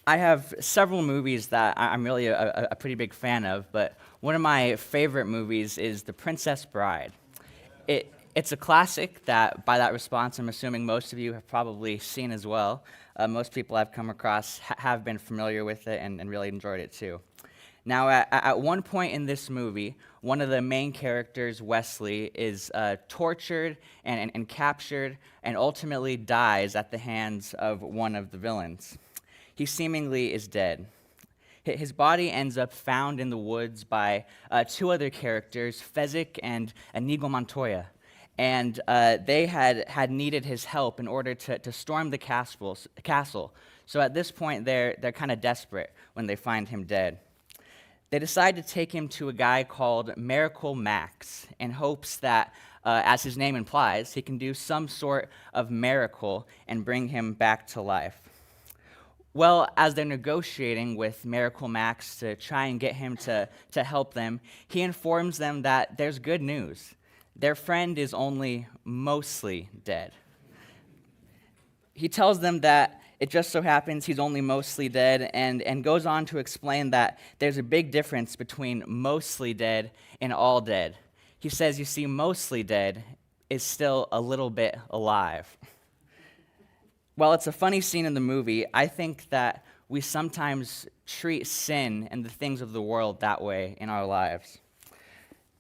I have several movies that I'm really a pretty big fan of, but one of my favorite movies is The Princess Bride. It's a classic that, by that response, I'm assuming most of you have probably seen as well. Most people I've come across have been familiar with it and really enjoyed it too. Now, at one point in this movie, one of the main characters, Wesley, is tortured and captured and ultimately dies at the hands of one of the villains. He seemingly is dead. His body ends up found in the woods by two other characters, Fezzik and Inigo Montoya. And they had needed his help in order to storm the castle. So at this point, they're kind of desperate when they find him dead. They decide to take him to a guy called Miracle Max in hopes that, as his name implies, he can do some sort of miracle and bring him back to life. Well, as they're negotiating with Miracle Max to try and get him to help them, he informs them that there's good news. Their friend is only mostly dead. He tells them that it just so happens he's only mostly dead and goes on to explain that there's a big difference between mostly dead and all dead. He says, you see, mostly dead is still a little bit alive. While it's a funny scene in the movie, I think that we sometimes treat sin and the things of the world that way in our lives.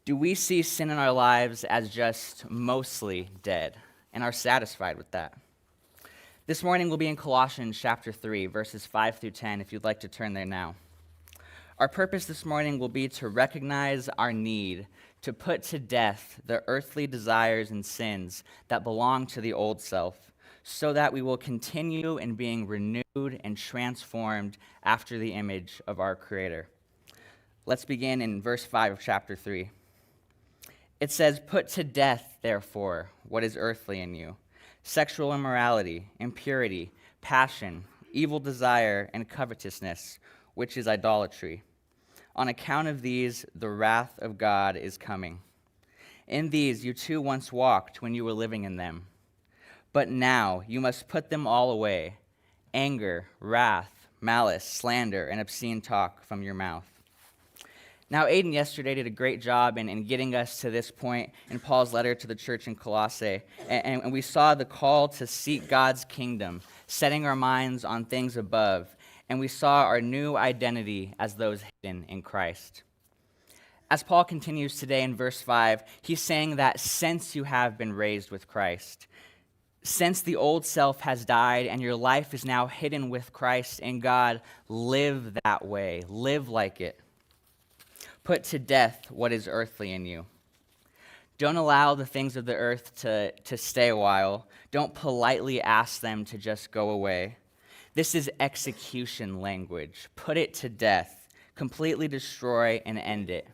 Do we see sin in our lives as just mostly dead and are satisfied with that? This morning we'll be in Colossians chapter 3, verses 5 through 10, if you'd like to turn there now. Our purpose this morning will be to recognize our need to put to death the earthly desires and sins that belong to the old self, so that we will continue in being renewed and transformed after the image of our Creator. Let's begin in verse 5 of chapter 3. It says, "Put to death, therefore, what is earthly in you, sexual immorality, impurity, passion, evil desire, and covetousness, which is idolatry. On account of these, the wrath of God is coming. In these you too once walked when you were living in them. But now you must put them all away: anger, wrath, malice, slander, and obscene talk from your mouth." Now, Aiden yesterday did a great job in getting us to this point in Paul's letter to the church in Colossae. And we saw the call to seek God's kingdom, setting our minds on things above. And we saw our new identity as those hidden in Christ. As Paul continues today in verse 5, he's saying that since you have been raised with Christ, since the old self has died and your life is now hidden with Christ in God, live that way. Live like it. Put to death what is earthly in you. Don't allow the things of the earth to stay a while. Don't politely ask them to just go away. This is execution language. Put it to death. Completely destroy and end it.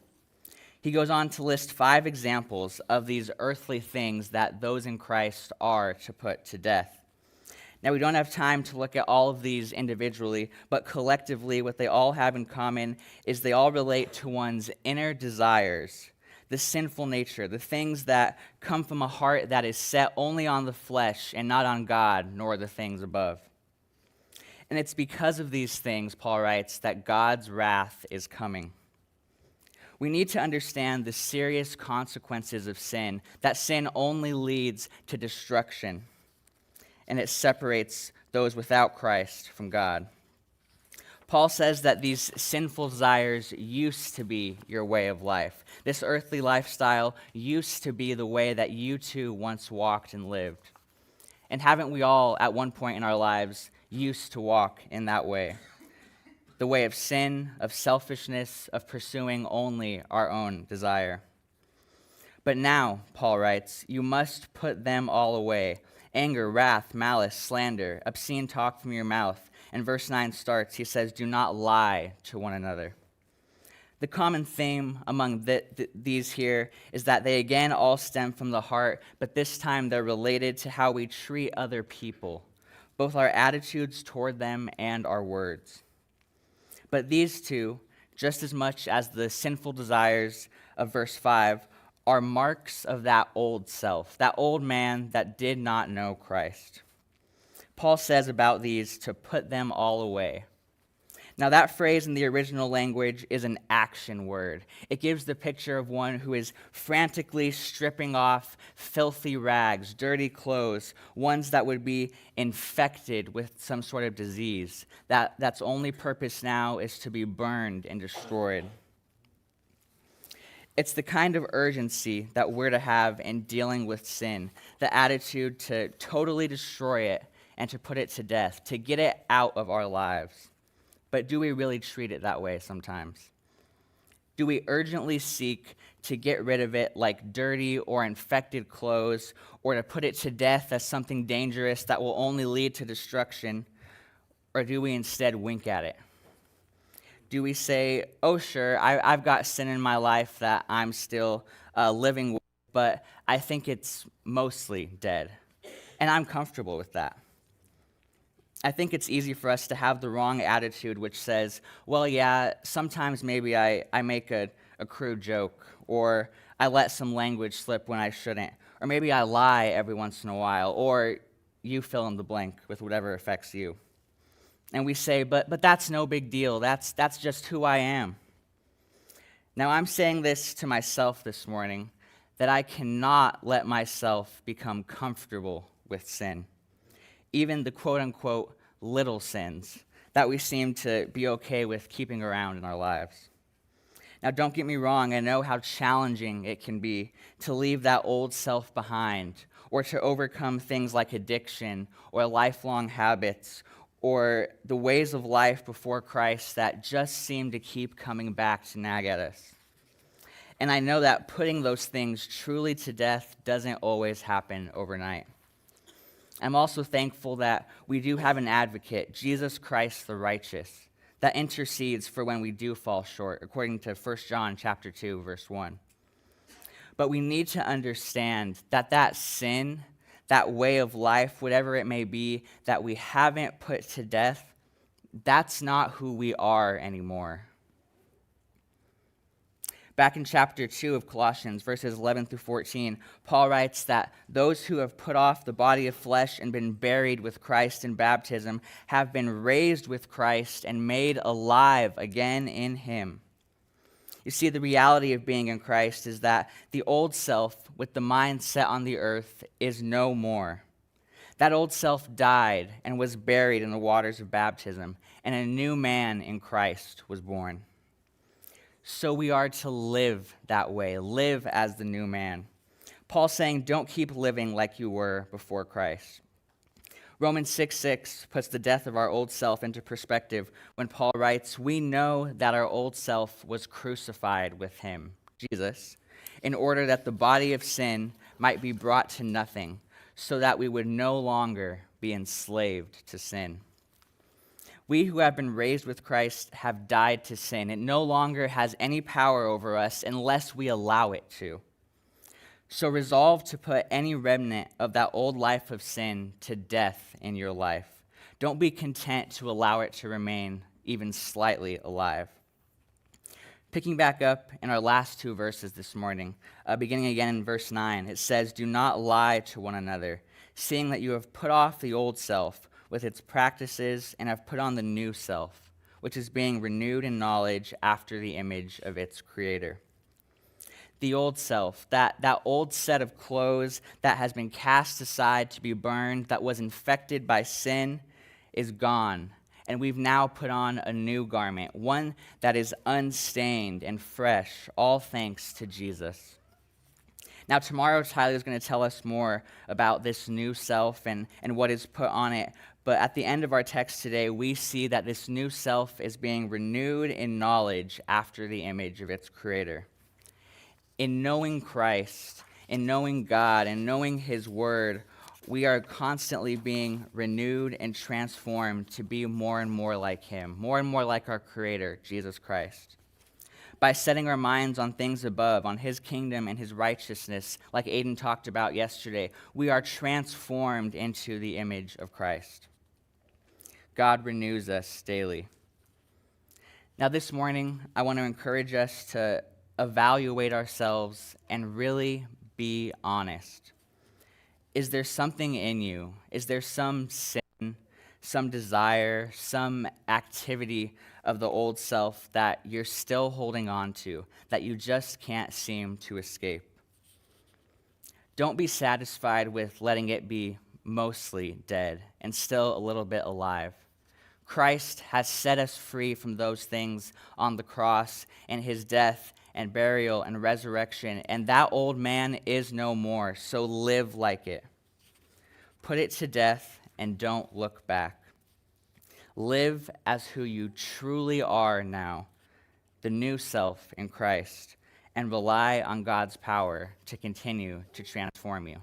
He goes on to list 5 examples of these earthly things that those in Christ are to put to death. Now, we don't have time to look at all of these individually, but collectively, what they all have in common is they all relate to one's inner desires, the sinful nature, the things that come from a heart that is set only on the flesh and not on God, nor the things above. And it's because of these things, Paul writes, that God's wrath is coming. We need to understand the serious consequences of sin, that sin only leads to destruction, and it separates those without Christ from God. Paul says that these sinful desires used to be your way of life. This earthly lifestyle used to be the way that you too once walked and lived. And haven't we all, at one point in our lives, used to walk in that way? The way of sin, of selfishness, of pursuing only our own desire. But now, Paul writes, you must put them all away: anger, wrath, malice, slander, obscene talk from your mouth. And verse 9 starts, he says, do not lie to one another. The common theme among these here is that they again all stem from the heart, but this time they're related to how we treat other people, both our attitudes toward them and our words. But these two, just as much as the sinful desires of verse 5, are marks of that old self, that old man that did not know Christ. Paul says about these to put them all away. Now, that phrase in the original language is an action word. It gives the picture of one who is frantically stripping off filthy rags, dirty clothes, ones that would be infected with some sort of disease. That's only purpose now is to be burned and destroyed. It's the kind of urgency that we're to have in dealing with sin, the attitude to totally destroy it and to put it to death, to get it out of our lives. But do we really treat it that way sometimes? Do we urgently seek to get rid of it like dirty or infected clothes, or to put it to death as something dangerous that will only lead to destruction? Or do we instead wink at it? Do we say, oh, sure, I've got sin in my life that I'm still living with, but I think it's mostly dead, and I'm comfortable with that? I think it's easy for us to have the wrong attitude, which says, well, yeah, sometimes maybe I make a crude joke, or I let some language slip when I shouldn't, or maybe I lie every once in a while, or you fill in the blank with whatever affects you. And we say, but that's no big deal. That's just who I am. Now, I'm saying this to myself this morning, that I cannot let myself become comfortable with sin. Even the quote-unquote little sins that we seem to be okay with keeping around in our lives. Now, don't get me wrong, I know how challenging it can be to leave that old self behind, or to overcome things like addiction or lifelong habits, or the ways of life before Christ that just seem to keep coming back to nag at us. And I know that putting those things truly to death doesn't always happen overnight. I'm also thankful that we do have an advocate, Jesus Christ the righteous, that intercedes for when we do fall short, according to 1 John chapter 2, verse 1. But we need to understand that sin, that way of life, whatever it may be, that we haven't put to death, that's not who we are anymore. Back in chapter 2 of Colossians, verses 11 through 14, Paul writes that those who have put off the body of flesh and been buried with Christ in baptism have been raised with Christ and made alive again in him. You see, the reality of being in Christ is that the old self with the mind set on the earth is no more. That old self died and was buried in the waters of baptism, and a new man in Christ was born. So we are to live that way, live as the new man. Paul's saying, don't keep living like you were before Christ. Romans 6:6 puts the death of our old self into perspective when Paul writes, we know that our old self was crucified with him, Jesus, in order that the body of sin might be brought to nothing, so that we would no longer be enslaved to sin. We who have been raised with Christ have died to sin. It no longer has any power over us unless we allow it to. So resolve to put any remnant of that old life of sin to death in your life. Don't be content to allow it to remain even slightly alive. Picking back up in our last two verses this morning, beginning again in verse 9, it says, do not lie to one another, seeing that you have put off the old self with its practices and have put on the new self, which is being renewed in knowledge after the image of its creator. The old self, that old set of clothes that has been cast aside to be burned, that was infected by sin, is gone. And we've now put on a new garment, one that is unstained and fresh, all thanks to Jesus. Now, tomorrow, Tyler is going to tell us more about this new self and what is put on it. But at the end of our text today, we see that this new self is being renewed in knowledge after the image of its creator. In knowing Christ, in knowing God, and knowing his word, we are constantly being renewed and transformed to be more and more like him, more and more like our creator, Jesus Christ. By setting our minds on things above, on his kingdom and his righteousness, like Aiden talked about yesterday, we are transformed into the image of Christ. God renews us daily. Now, this morning, I want to encourage us to evaluate ourselves and really be honest. Is there something in you? Is there some sin, some desire, some activity of the old self that you're still holding on to, that you just can't seem to escape. Don't be satisfied with letting it be mostly dead and still a little bit alive. Christ has set us free from those things on the cross and his death and burial and resurrection, and that old man is no more, so live like it. Put it to death and don't look back. Live as who you truly are now, the new self in Christ, and rely on God's power to continue to transform you.